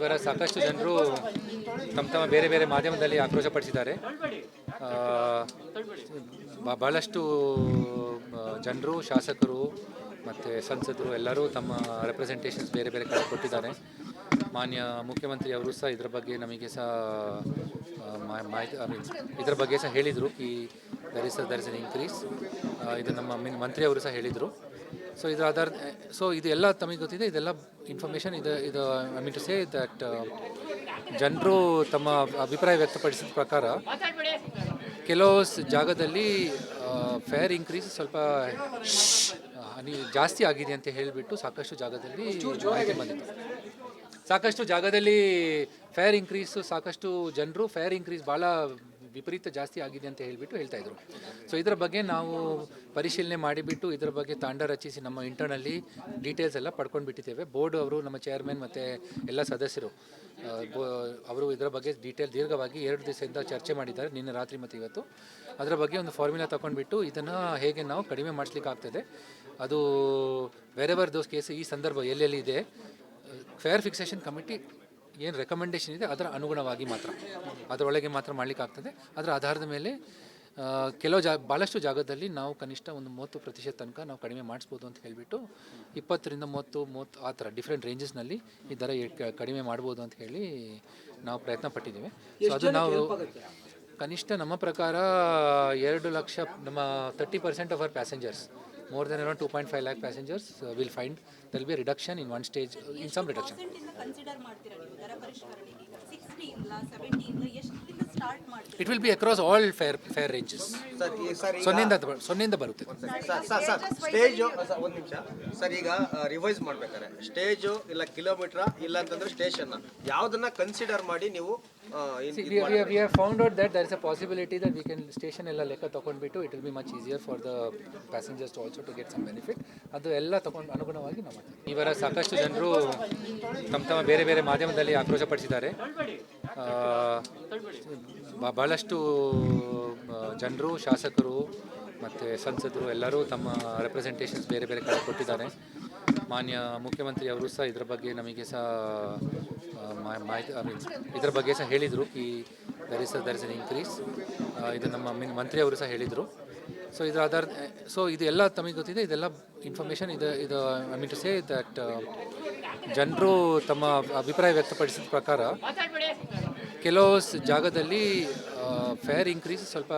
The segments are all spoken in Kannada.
ವಾರ ಸಾಕಷ್ಟು ಜನರು ತಮ್ಮ ಬೇರೆ ಬೇರೆ ಮಾಧ್ಯಮದಲ್ಲಿ ಆಕ್ರೋಶಪಡಿಸಿದ್ದಾರೆ. ಭಾಳಷ್ಟು ಜನರು, ಶಾಸಕರು ಮತ್ತು ಸಂಸದರು ಎಲ್ಲರೂ ತಮ್ಮ ರೆಪ್ರೆಸೆಂಟೇಷನ್ಸ್ ಬೇರೆ ಬೇರೆ ಕಡೆ ಕೊಟ್ಟಿದ್ದಾರೆ. ಮಾನ್ಯ ಮುಖ್ಯಮಂತ್ರಿ ಅವರು ಸಹ ಇದರ ಬಗ್ಗೆ ನಮಗೆ ಸಹ ಮಾಹಿತಿ ಇದರ ಬಗ್ಗೆ ಸಹ ಹೇಳಿದರು. ಈ ದರ್ ಇಸ್ ಎನ್ ಇನ್ಕ್ರೀಸ್. ಇದು ನಮ್ಮ ಮಂತ್ರಿ ಅವರು ಸಹ ಹೇಳಿದರು. ಸೊ ಇದರ ಆಧಾರ ಇದು ಎಲ್ಲ ತಮಗೆ ಗೊತ್ತಿದೆ. ಇದೆಲ್ಲ ಇನ್ಫಾರ್ಮೇಷನ್ ಇದು I mean to say that ಜನರು ತಮ್ಮ ಅಭಿಪ್ರಾಯ ವ್ಯಕ್ತಪಡಿಸಿದ ಪ್ರಕಾರ ಕೆಲವು ಜಾಗದಲ್ಲಿ ಫೇರ್ ಇನ್ಕ್ರೀಸ್ ಸ್ವಲ್ಪ ಜಾಸ್ತಿ ಆಗಿದೆ ಅಂತ ಹೇಳಿಬಿಟ್ಟು ಸಾಕಷ್ಟು ಜಾಗದಲ್ಲಿ ಮಾಹಿತಿ ಬಂದಿತ್ತು. ಸಾಕಷ್ಟು ಜಾಗದಲ್ಲಿ ಫೇರ್ ಇನ್ಕ್ರೀಸು, ಸಾಕಷ್ಟು ಜನರು ಫೇರ್ ಇನ್ಕ್ರೀಸ್ ಭಾಳ ವಿಪರೀತ ಜಾಸ್ತಿ ಆಗಿದೆ ಅಂತ ಹೇಳಿಬಿಟ್ಟು ಹೇಳ್ತಾಯಿದ್ರು. ಸೊ ಇದರ ಬಗ್ಗೆ ನಾವು ಪರಿಶೀಲನೆ ಮಾಡಿಬಿಟ್ಟು ಇದರ ಬಗ್ಗೆ ತಾಂಡ ರಚಿಸಿ ನಮ್ಮ ಇಂಟರ್ನಲ್ಲಿ ಡೀಟೇಲ್ಸ್ ಎಲ್ಲ ಪಡ್ಕೊಂಡು ಬಿಟ್ಟಿದ್ದೇವೆ. ಬೋರ್ಡ್ ಅವರು, ನಮ್ಮ ಚೇರ್ಮನ್ ಮತ್ತು ಎಲ್ಲ ಸದಸ್ಯರು ಅವರು ಇದರ ಬಗ್ಗೆ ದೀರ್ಘವಾಗಿ 2 ದಿವಸದಿಂದ ಚರ್ಚೆ ಮಾಡಿದ್ದಾರೆ, ನಿನ್ನೆ ರಾತ್ರಿ ಮತ್ತು ಇವತ್ತು. ಅದರ ಬಗ್ಗೆ ಒಂದು ಫಾರ್ಮುಲಾ ತೊಗೊಂಡ್ಬಿಟ್ಟು ಇದನ್ನು ಹೇಗೆ ನಾವು ಕಡಿಮೆ ಮಾಡಿಸ್ಲಿಕ್ಕಾಗ್ತದೆ, ಅದು ವೆರೆವರ್ ದೋಸ್ ಕೇಸ್ ಈ ಸಂದರ್ಭ ಎಲ್ಲೆಲ್ಲಿ ಇದೆ, ಫೇರ್ ಫಿಕ್ಸೇಷನ್ ಕಮಿಟಿ ಏನು ರೆಕಮೆಂಡೇಷನ್ ಇದೆ ಅದರ ಅನುಗುಣವಾಗಿ ಮಾತ್ರ, ಅದರೊಳಗೆ ಮಾತ್ರ ಮಾಡಲಿಕ್ಕಾಗ್ತದೆ. ಅದರ ಆಧಾರದ ಮೇಲೆ ಭಾಳಷ್ಟು ಜಾಗದಲ್ಲಿ ನಾವು ಕನಿಷ್ಠ ಒಂದು 30% ತನಕ ನಾವು ಕಡಿಮೆ ಮಾಡಿಸ್ಬೋದು ಅಂತ ಹೇಳಿಬಿಟ್ಟು 20ರಿಂದ 30 ಆ ಥರ ಡಿಫ್ರೆಂಟ್ ರೇಂಜಸ್ನಲ್ಲಿ ಈ ದರ ಕಡಿಮೆ ಮಾಡ್ಬೋದು ಅಂತ ಹೇಳಿ ನಾವು ಪ್ರಯತ್ನ ಪಟ್ಟಿದ್ದೀವಿ. ಸೊ ಅದು ನಾವು ಕನಿಷ್ಠ ನಮ್ಮ ಪ್ರಕಾರ 2 ಲಕ್ಷ, ನಮ್ಮ 30% of our passengers, more than around 2.5 lakh passengers will find there will be a reduction in one stage, in some reduction. It will be across all fare ranges. ಸೊನ್ನೆಯಿಂದ ಬರುತ್ತೆ ಸರ್. ಸ್ಟೇಜ್ ಒಂದು ನಿಮಿಷ ಸರ್. ಈಗ ರಿವೈಸ್ ಮಾಡ್ಬೇಕಾದ್ರೆ ಸ್ಟೇಜು ಇಲ್ಲ ಕಿಲೋಮೀಟರ್ ಇಲ್ಲ ಅಂತಂದ್ರೆ ಸ್ಟೇಷನ್ ಯಾವುದನ್ನ ಕನ್ಸಿಡರ್ ಮಾಡಿ ನೀವು we have found out that there is a possibility that we can station ಎಲ್ಲ ಲೆಕ್ಕ ತಗೊಂಡ್ಬಿಟ್ಟು it will be much easier for the passengers to also to get some benefit. ಅದು ಎಲ್ಲ ತಗೊಂಡು ಅನುಗುಣವಾಗಿ ನಾವು ಮಾಡ್ತೀವಿ. ಈ ವಾರ ಸಾಕಷ್ಟು ಜನರು ತಮ್ಮ ಬೇರೆ ಬೇರೆ ಮಾಧ್ಯಮದಲ್ಲಿ ಆಕ್ರೋಶಪಡಿಸಿದ್ದಾರೆ. ಭಾಳಷ್ಟು ಜನರು, ಶಾಸಕರು ಮತ್ತು ಸಂಸದರು ಎಲ್ಲರೂ ತಮ್ಮ ರೆಪ್ರೆಸೆಂಟೇಷನ್ಸ್ ಬೇರೆ ಬೇರೆ ಕಡೆ ಕೊಟ್ಟಿದ್ದಾರೆ. ಮಾನ್ಯ ಮುಖ್ಯಮಂತ್ರಿ ಅವರು ಸಹ ಇದರ ಬಗ್ಗೆ ನಮಗೆ ಸಹ ಮಾಹಿತಿ ಇದರ ಬಗ್ಗೆ ಸಹ ಹೇಳಿದರು. ಈ ದರ್ ಇಸ್ ಎನ್ ಇನ್ಕ್ರೀಸ್. ಇದು ನಮ್ಮ ಮಂತ್ರಿ ಅವರು ಸಹ ಹೇಳಿದರು. ಸೊ ಇದರ ಆಧಾರ ಇದು ಎಲ್ಲ ತಮಗೆ ಗೊತ್ತಿದೆ. ಇದೆಲ್ಲ ಇನ್ಫಾರ್ಮೇಷನ್ ಇದು I mean to say that ಜನರು ತಮ್ಮ ಅಭಿಪ್ರಾಯ ವ್ಯಕ್ತಪಡಿಸಿದ ಪ್ರಕಾರ ಕೆಲವು ಜಾಗದಲ್ಲಿ ಫೇರ್ ಇನ್ಕ್ರೀಸ್ ಸ್ವಲ್ಪ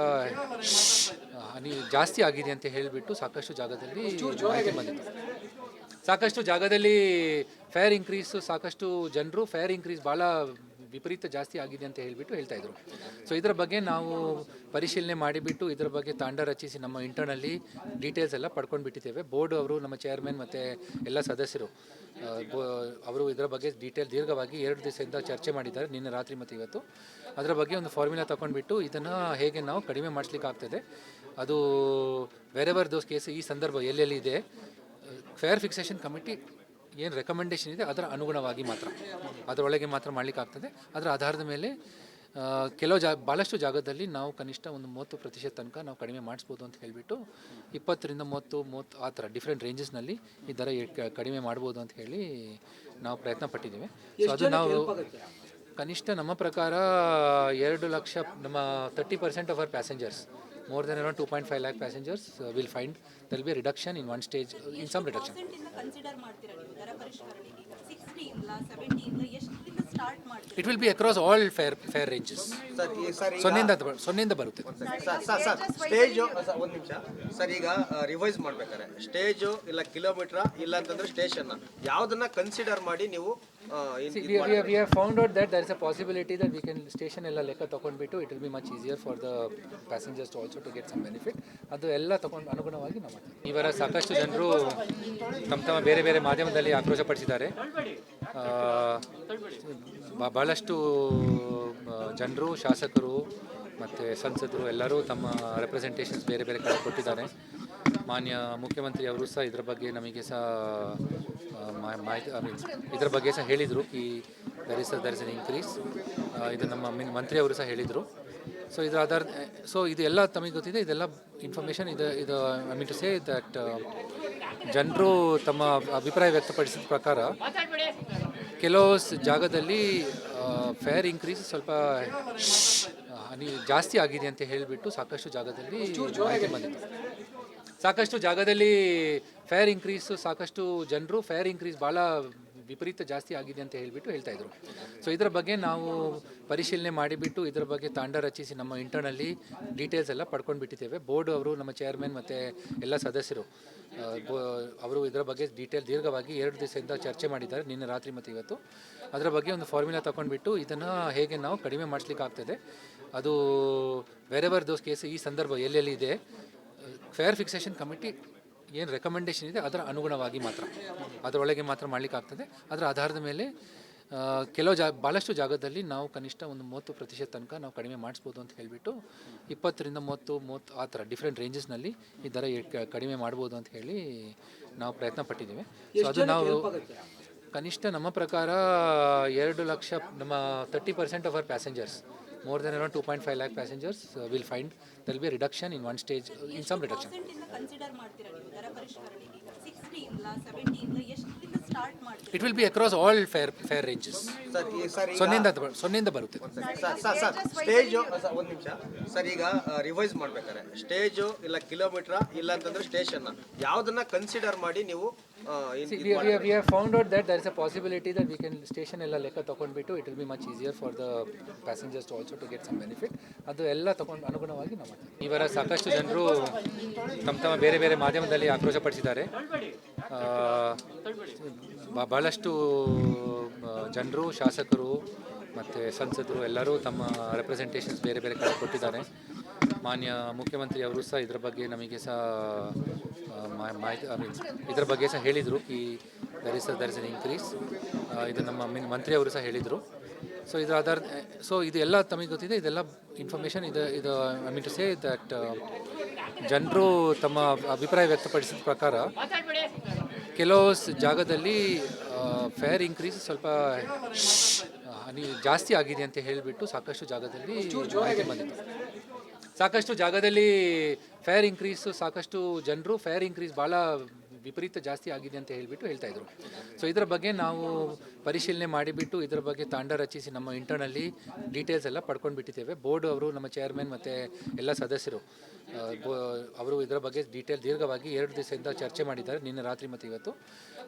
ಜಾಸ್ತಿ ಆಗಿದೆ ಅಂತ ಹೇಳಿಬಿಟ್ಟು ಸಾಕಷ್ಟು ಜಾಗದಲ್ಲಿ ಮಾಹಿತಿ ಬಂದಿತ್ತು. ಸಾಕಷ್ಟು ಜಾಗದಲ್ಲಿ ಫೇರ್ ಇನ್ಕ್ರೀಸು, ಸಾಕಷ್ಟು ಜನರು ಫೇರ್ ಇನ್ಕ್ರೀಸ್ ಭಾಳ ವಿಪರೀತ ಜಾಸ್ತಿ ಆಗಿದೆ ಅಂತ ಹೇಳಿಬಿಟ್ಟು ಹೇಳ್ತಾಯಿದ್ರು. ಸೊ ಇದರ ಬಗ್ಗೆ ನಾವು ಪರಿಶೀಲನೆ ಮಾಡಿಬಿಟ್ಟು ಇದರ ಬಗ್ಗೆ ತಾಂಡ ರಚಿಸಿ ನಮ್ಮ ಇಂಟರ್ನಲ್ಲಿ ಡೀಟೇಲ್ಸ್ ಎಲ್ಲ ಪಡ್ಕೊಂಡು ಬಿಟ್ಟಿದ್ದೇವೆ. ಬೋರ್ಡ್ ಅವರು, ನಮ್ಮ ಚೇರ್ಮನ್ ಮತ್ತು ಎಲ್ಲ ಸದಸ್ಯರು ಅವರು ಇದರ ಬಗ್ಗೆ ದೀರ್ಘವಾಗಿ 2 ದಿವಸದಿಂದ ಚರ್ಚೆ ಮಾಡಿದ್ದಾರೆ, ನಿನ್ನೆ ರಾತ್ರಿ ಮತ್ತು ಇವತ್ತು. ಅದರ ಬಗ್ಗೆ ಒಂದು ಫಾರ್ಮುಲಾ ತೊಗೊಂಡ್ಬಿಟ್ಟು ಇದನ್ನು ಹೇಗೆ ನಾವು ಕಡಿಮೆ ಮಾಡಿಸ್ಲಿಕ್ಕಾಗ್ತದೆ, ಅದು ವೆರೆವರ್ ದೋಸ್ ಕೇಸ್ ಈ ಸಂದರ್ಭ ಎಲ್ಲೆಲ್ಲಿ ಇದೆ, ಫೇರ್ ಫಿಕ್ಸೇಷನ್ ಕಮಿಟಿ ಏನು ರೆಕಮೆಂಡೇಷನ್ ಇದೆ ಅದರ ಅನುಗುಣವಾಗಿ ಮಾತ್ರ, ಅದರೊಳಗೆ ಮಾತ್ರ ಮಾಡಲಿಕ್ಕಾಗ್ತದೆ. ಅದರ ಆಧಾರದ ಮೇಲೆ ಭಾಳಷ್ಟು ಜಾಗದಲ್ಲಿ ನಾವು ಕನಿಷ್ಠ ಒಂದು 30% ತನಕ ನಾವು ಕಡಿಮೆ ಮಾಡಿಸ್ಬೋದು ಅಂತ ಹೇಳಿಬಿಟ್ಟು 20ರಿಂದ 30 ಆ ಥರ ಡಿಫ್ರೆಂಟ್ ರೇಂಜಸ್ನಲ್ಲಿ ಈ ದರ ಕಡಿಮೆ ಮಾಡ್ಬೋದು ಅಂತ ಹೇಳಿ ನಾವು ಪ್ರಯತ್ನ ಪಟ್ಟಿದ್ದೀವಿ. ಸೊ ಅದು ನಾವು ಕನಿಷ್ಠ ನಮ್ಮ ಪ್ರಕಾರ 2 ಲಕ್ಷ, ನಮ್ಮ 30% of our passengers, more than around 2.5 lakh passengers will find there will be a reduction in one stage, in some reduction. It will be across all fare ranges. ಸೊನ್ನೆಯಿಂದ ಬರುತ್ತೆ ಸರ್. ಸ್ಟೇಜ್ ಒಂದು ನಿಮಿಷ ಸರ್. ಈಗ ರಿವೈಸ್ ಮಾಡ್ಬೇಕಾದ್ರೆ ಸ್ಟೇಜು ಇಲ್ಲ ಕಿಲೋಮೀಟರ್ ಇಲ್ಲ ಅಂತಂದ್ರೆ ಸ್ಟೇಷನ್ ಯಾವುದನ್ನ ಕನ್ಸಿಡರ್ ಮಾಡಿ ನೀವು we have found out that there is a possibility that we can station ಎಲ್ಲ ಲೆಕ್ಕ ತಗೊಂಡ್ಬಿಟ್ಟು it will be much easier for the passengers to also to get some benefit. ಅದು ಎಲ್ಲ ತಗೊಂಡು ಅನುಗುಣವಾಗಿ ನಾವು ಮಾಡ್ತೀವಿ. ಈ ವಾರ ಸಾಕಷ್ಟು ಜನರು ತಮ್ಮ ಬೇರೆ ಬೇರೆ ಮಾಧ್ಯಮದಲ್ಲಿ ಆಕ್ರೋಶಪಡಿಸಿದ್ದಾರೆ. ಭಾಳಷ್ಟು ಜನರು, ಶಾಸಕರು ಮತ್ತು ಸಂಸದರು ಎಲ್ಲರೂ ತಮ್ಮ ರೆಪ್ರೆಸೆಂಟೇಷನ್ಸ್ ಬೇರೆ ಬೇರೆ ಕಡೆ ಕೊಟ್ಟಿದ್ದಾರೆ. ಮಾನ್ಯ ಮುಖ್ಯಮಂತ್ರಿ ಅವರು ಸಹ ಇದರ ಬಗ್ಗೆ ನಮಗೆ ಸಹ ಮಾಹಿತಿ ಇದರ ಬಗ್ಗೆ ಸಹ ಹೇಳಿದರು. ಈ ದರ್ ಇಸ್ ಎನ್ ಇನ್ಕ್ರೀಸ್. ಇದು ನಮ್ಮ ಮಂತ್ರಿ ಅವರು ಸಹ ಹೇಳಿದರು. ಸೊ ಇದರ ಆಧಾರ ಇದು ಎಲ್ಲ ತಮಗೆ ಗೊತ್ತಿದೆ. ಇದೆಲ್ಲ ಇನ್ಫಾರ್ಮೇಷನ್ ಇದು I mean to say that ಜನರು ತಮ್ಮ ಅಭಿಪ್ರಾಯ ವ್ಯಕ್ತಪಡಿಸಿದ ಪ್ರಕಾರ ಕೆಲವು ಜಾಗದಲ್ಲಿ ಫೇರ್ ಇನ್ಕ್ರೀಸ್ ಸ್ವಲ್ಪ ಜಾಸ್ತಿ ಆಗಿದೆ ಅಂತ ಹೇಳಿಬಿಟ್ಟು ಸಾಕಷ್ಟು ಜಾಗದಲ್ಲಿ ಮಾಹಿತಿ ಬಂದಿತ್ತು. ಸಾಕಷ್ಟು ಜಾಗದಲ್ಲಿ ಫೇರ್ ಇನ್ಕ್ರೀಸು ಸಾಕಷ್ಟು ಜನರು ಫೇರ್ ಇನ್ಕ್ರೀಸ್ ಭಾಳ ವಿಪರೀತ ಜಾಸ್ತಿ ಆಗಿದೆ ಅಂತ ಹೇಳಿಬಿಟ್ಟು ಹೇಳ್ತಾಯಿದ್ರು. ಸೊ ಇದರ ಬಗ್ಗೆ ನಾವು ಪರಿಶೀಲನೆ ಮಾಡಿಬಿಟ್ಟು ಇದರ ಬಗ್ಗೆ ತಾಂಡ ರಚಿಸಿ ನಮ್ಮ ಇಂಟರ್ನಲ್ಲಿ ಡೀಟೇಲ್ಸ್ ಎಲ್ಲ ಪಡ್ಕೊಂಡು ಬಿಟ್ಟಿದ್ದೇವೆ. ಬೋರ್ಡ್ ಅವರು ನಮ್ಮ ಚೇರ್ಮನ್ ಮತ್ತು ಎಲ್ಲ ಸದಸ್ಯರು ಅವರು ಇದರ ಬಗ್ಗೆ ದೀರ್ಘವಾಗಿ 2 ದಿವಸದಿಂದ ಚರ್ಚೆ ಮಾಡಿದ್ದಾರೆ, ನಿನ್ನೆ ರಾತ್ರಿ ಮತ್ತು ಇವತ್ತು. ಅದರ ಬಗ್ಗೆ ಒಂದು ಫಾರ್ಮುಲಾ ತೊಗೊಂಡ್ಬಿಟ್ಟು ಇದನ್ನು ಹೇಗೆ ನಾವು ಕಡಿಮೆ ಮಾಡಿಸ್ಲಿಕ್ಕೆ ಆಗ್ತದೆ, ಅದು ವೆರೆವರ್ ದೋಸ್ ಕೇಸ್ ಈ ಸಂದರ್ಭ ಎಲ್ಲೆಲ್ಲಿ ಇದೆ, ಫೇರ್ ಫಿಕ್ಸೇಷನ್ ಕಮಿಟಿ ಏನು ರೆಕಮೆಂಡೇಷನ್ ಇದೆ ಅದರ ಅನುಗುಣವಾಗಿ ಮಾತ್ರ, ಅದರೊಳಗೆ ಮಾತ್ರ ಮಾಡಲಿಕ್ಕಾಗ್ತದೆ. ಅದರ ಆಧಾರದ ಮೇಲೆ ಭಾಳಷ್ಟು ಜಾಗದಲ್ಲಿ ನಾವು ಕನಿಷ್ಠ ಒಂದು 30% ತನಕ ನಾವು ಕಡಿಮೆ ಮಾಡಿಸ್ಬೋದು ಅಂತ ಹೇಳಿಬಿಟ್ಟು 20ರಿಂದ 30 ಆ ಥರ ಡಿಫ್ರೆಂಟ್ ರೇಂಜಸ್ನಲ್ಲಿ ಈ ದರ ಕಡಿಮೆ ಮಾಡ್ಬೋದು ಅಂತ ಹೇಳಿ ನಾವು ಪ್ರಯತ್ನ ಪಟ್ಟಿದ್ದೀವಿ. ಸೊ ಅದು ನಾವು ಕನಿಷ್ಠ ನಮ್ಮ ಪ್ರಕಾರ 2 ಲಕ್ಷ ನಮ್ಮ 30% of our passengers, more than around 2.5 lakh passengers will find there will be a reduction in one stage, in some reduction. Consider ಮಾಡ್ತೀರಾ ನೀವು ದರ ಪರಿಷ್ಕರಣೆಗೆ? 60 ಇಲ್ಲ 70 ಇಲ್ಲ ಎಷ್ಟರಿಂದ ಸ್ಟಾರ್ಟ್ ಮಾಡ್ತೀರಾ? It will be across all fare ranges. Sir ಸೊನ್ನೆಯಿಂದ ಬರುತ್ತೆ. ಸರ್ ಸ್ಟೇಜು ಒಂದು ನಿಮಿಷ ಸರ್, ಈಗ ರಿವೈಸ್ ಮಾಡ್ಬೇಕಾರೆ ಸ್ಟೇಜು ಇಲ್ಲ ಕಿಲೋಮೀಟ್ರಾ ಇಲ್ಲ ಅಂತಂದ್ರೆ ಸ್ಟೇಷನ್ ಯಾವುದನ್ನ ಕನ್ಸಿಡರ್ ಮಾಡಿ ನೀವು We have found out that there is a possibility that we can station ಎಲ್ಲ ಲೆಕ್ಕ ತಗೊಂಡ್ಬಿಟ್ಟು it will be much easier for the passengers to also to get some benefit. ಅದು ಎಲ್ಲ ತಗೊಂಡು ಅನುಗುಣವಾಗಿ ನಾವು ಮಾಡ್ತೀವಿ. ಇವರ ಸಾಕಷ್ಟು ಜನರು ತಮ್ಮ ಬೇರೆ ಬೇರೆ ಮಾಧ್ಯಮದಲ್ಲಿ ಆಕ್ರೋಶಪಡಿಸಿದ್ದಾರೆ. ಭಾಳಷ್ಟು ಜನರು, ಶಾಸಕರು ಮತ್ತು ಸಂಸದರು ಎಲ್ಲರೂ ತಮ್ಮ ರೆಪ್ರೆಸೆಂಟೇಷನ್ಸ್ ಬೇರೆ ಬೇರೆ ಕಡೆ ಕೊಟ್ಟಿದ್ದಾರೆ. ಮಾನ್ಯ ಮುಖ್ಯಮಂತ್ರಿ ಅವರು ಸಹ ಇದರ ಬಗ್ಗೆ ನಮಗೆ ಸಹ ಮಾಹಿತಿ ಇದರ ಬಗ್ಗೆ ಸಹ ಹೇಳಿದರು. ಈ ದರ್ ಇಸ್ ಅನ್ ಇನ್ಕ್ರೀಸ್, ಇದು ನಮ್ಮ ಮಂತ್ರಿ ಅವರು ಸಹ ಹೇಳಿದರು. ಸೊ ಇದರ ಸೊ ಇದು ಎಲ್ಲ ತಮಗೆ ಗೊತ್ತಿದೆ, ಇದೆಲ್ಲ ಇನ್ಫಾರ್ಮೇಷನ್ ಇದು I mean to say that ಜನರು ತಮ್ಮ ಅಭಿಪ್ರಾಯ ವ್ಯಕ್ತಪಡಿಸಿದ ಪ್ರಕಾರ ಕೆಲವು ಜಾಗದಲ್ಲಿ ಫೇರ್ ಇನ್ಕ್ರೀಸ್ ಸ್ವಲ್ಪ ಜಾಸ್ತಿ ಆಗಿದೆ ಅಂತ ಹೇಳಿಬಿಟ್ಟು ಸಾಕಷ್ಟು ಜಾಗದಲ್ಲಿ ಮಾಹಿತಿ ಬಂದಿತ್ತು. ಸಾಕಷ್ಟು ಜಾಗದಲ್ಲಿ ಫೇರ್ ಇನ್ಕ್ರೀಸು ಸಾಕಷ್ಟು ಜನರು ಫೇರ್ ಇನ್ಕ್ರೀಸ್ ಭಾಳ ವಿಪರೀತ ಜಾಸ್ತಿ ಆಗಿದೆ ಅಂತ ಹೇಳಿಬಿಟ್ಟು ಹೇಳ್ತಾಯಿದ್ರು. ಸೊ ಇದರ ಬಗ್ಗೆ ನಾವು ಪರಿಶೀಲನೆ ಮಾಡಿಬಿಟ್ಟು ಇದರ ಬಗ್ಗೆ ತಾಂಡ ರಚಿಸಿ ನಮ್ಮ ಇಂಟರ್ನಲ್ಲಿ ಡೀಟೇಲ್ಸ್ ಎಲ್ಲ ಪಡ್ಕೊಂಡು ಬಿಟ್ಟಿದ್ದೇವೆ. ಬೋರ್ಡ್ ಅವರು ನಮ್ಮ ಚೇರ್ಮನ್ ಮತ್ತು ಎಲ್ಲ ಸದಸ್ಯರು ಅವರು ಇದರ ಬಗ್ಗೆ ದೀರ್ಘವಾಗಿ 2 ದಿವಸದಿಂದ ಚರ್ಚೆ ಮಾಡಿದ್ದಾರೆ, ನಿನ್ನೆ ರಾತ್ರಿ ಮತ್ತು ಇವತ್ತು.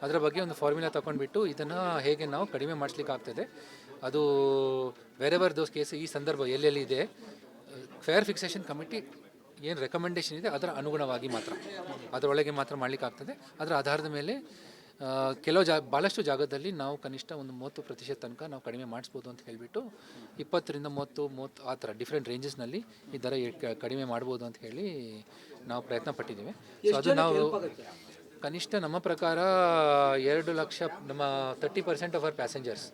ಅದರ ಬಗ್ಗೆ ಒಂದು ಫಾರ್ಮುಲಾ ತೊಗೊಂಡ್ಬಿಟ್ಟು ಇದನ್ನು ಹೇಗೆ ನಾವು ಕಡಿಮೆ ಮಾಡಿಸ್ಲಿಕ್ಕೆ ಆಗ್ತದೆ, ಅದು ವೆರೆವರ್ ದೋಸ್ ಕೇಸ್ ಈ ಸಂದರ್ಭ ಎಲ್ಲೆಲ್ಲಿ ಇದೆ, ಫೇರ್ ಫಿಕ್ಸೇಷನ್ ಕಮಿಟಿ ಏನು ರೆಕಮೆಂಡೇಷನ್ ಇದೆ ಅದರ ಅನುಗುಣವಾಗಿ ಮಾತ್ರ, ಅದರೊಳಗೆ ಮಾತ್ರ ಮಾಡಲಿಕ್ಕಾಗ್ತದೆ. ಅದರ ಆಧಾರದ ಮೇಲೆ ಭಾಳಷ್ಟು ಜಾಗದಲ್ಲಿ ನಾವು ಕನಿಷ್ಠ ಒಂದು 30% ತನಕ ನಾವು ಕಡಿಮೆ ಮಾಡಿಸ್ಬೋದು ಅಂತ ಹೇಳಿಬಿಟ್ಟು 20ರಿಂದ 30 ಆ ಥರ ಡಿಫ್ರೆಂಟ್ ರೇಂಜಸ್ನಲ್ಲಿ ಈ ದರ ಕಡಿಮೆ ಮಾಡ್ಬೋದು ಅಂತ ಹೇಳಿ ನಾವು ಪ್ರಯತ್ನ ಪಟ್ಟಿದ್ದೀವಿ. ಸೊ ಅದು ನಾವು ಕನಿಷ್ಠ ನಮ್ಮ ಪ್ರಕಾರ 2 ಲಕ್ಷ ನಮ್ಮ 30% of our passengers,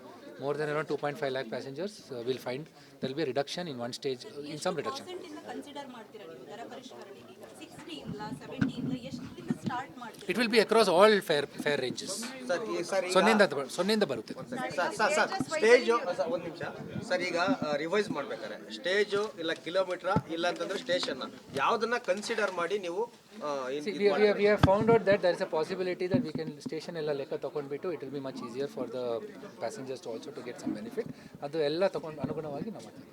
more than around 2.5 lakh passengers will find there will be a reduction in one stage, in some reduction. Consider ಮಾಡ್ತೀರಾ ನೀವು ದರ ಪರಿಷ್ಕರಣೆಗೆ? 60 ಇಲ್ಲ 70 ಇಲ್ಲ ಎಷ್ಟರಿಂದ ಸ್ಟಾರ್ಟ್ ಮಾಡ್ತೀರಾ? It will be across all fare ranges. ಸೊನ್ನೆಯಿಂದ ಬರುತ್ತೆ. ಸರ್ ಸ್ಟೇಜು ಒಂದು ನಿಮಿಷ ಸರ್, ಈಗ ರಿವೈಸ್ ಮಾಡ್ಬೇಕಾರೆ ಸ್ಟೇಜು ಇಲ್ಲ ಕಿಲೋಮೀಟ್ರಾ ಇಲ್ಲ ಅಂತಂದ್ರೆ ಸ್ಟೇಷನ್ ಯಾವುದನ್ನ ಕನ್ಸಿಡರ್ ಮಾಡಿ ನೀವು We have found out that there is a possibility that we can station ಎಲ್ಲ ಲೆಕ್ಕ ತಗೊಂಡ್ಬಿಟ್ಟು it will be much easier for the passengers to also to get some benefit. ಅದು ಎಲ್ಲ ತಗೊಂಡು ಅನುಗುಣವಾಗಿ ನಾವು ಮಾಡ್ತೀವಿ.